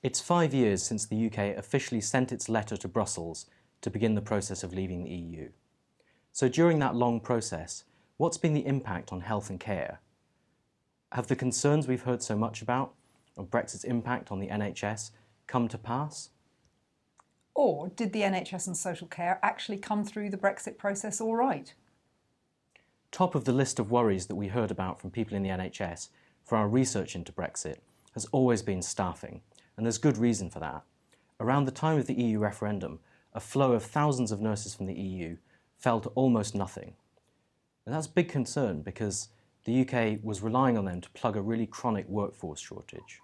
It's 5 years since the UK officially sent its letter to Brussels to begin the process of leaving the EU. So during that long process, what's been the impact on health and care? Have the concerns we've heard so much about of Brexit's impact on the NHS come to pass? Or did the NHS and social care actually come through the Brexit process all right? Top of the list of worries that we heard about from people in the NHS for our research into Brexit has always been staffing, and there's good reason for that. Around the time of the EU referendum, a flow of thousands of nurses from the EU fell to almost nothing. And that's a big concern because the UK was relying on them to plug a really chronic workforce shortage.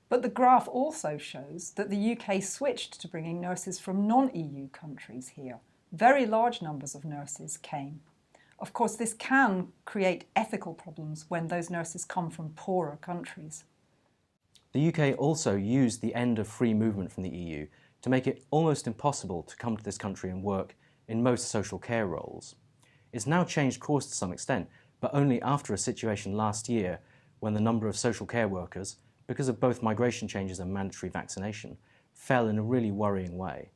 But the graph also shows that the UK switched to bringing nurses from non-EU countries here. Very large numbers of nurses came. Of course, this can create ethical problems when those nurses come from poorer countries. The UK also used the end of free movement from the EU to make it almost impossible to come to this country and work in most social care roles. It's now changed course to some extent, but only after a situation last year when the number of social care workers, because of both migration changes and mandatory vaccination, fell in a really worrying way.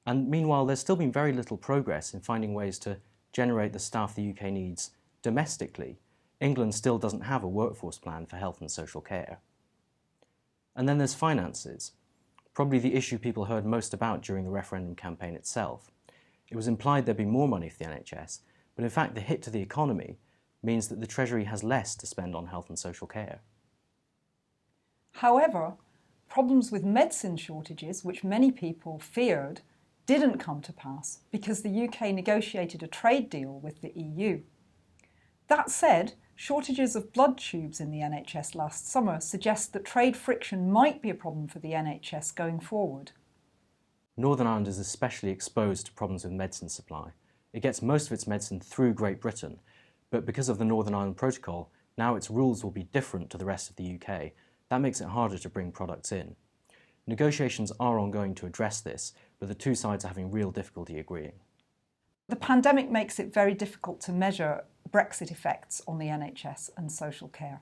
And meanwhile, there's still been very little progress in finding ways to generate the staff the UK needs domestically. England still doesn't have a workforce plan for health and social care. And then there's finances, probably the issue people heard most about during the referendum campaign itself. It was implied there'd be more money for the NHS, but in fact the hit to the economy means that the Treasury has less to spend on health and social care. However, problems with medicine shortages, which many people feared, didn't come to pass because the UK negotiated a trade deal with the EU. That said, shortages of blood tubes in the NHS last summer suggest that trade friction might be a problem for the NHS going forward. Northern Ireland is especially exposed to problems with medicine supply. It gets most of its medicine through Great Britain, but because of the Northern Ireland Protocol, now its rules will be different to the rest of the UK. That makes it harder to bring products in. Negotiations are ongoing to address this, but the two sides are having real difficulty agreeing. The pandemic makes it very difficult to measure Brexit effects on the NHS and social care.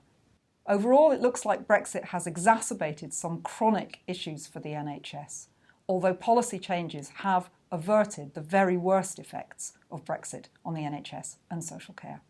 Overall, it looks like Brexit has exacerbated some chronic issues for the NHS, although policy changes have averted the very worst effects of Brexit on the NHS and social care.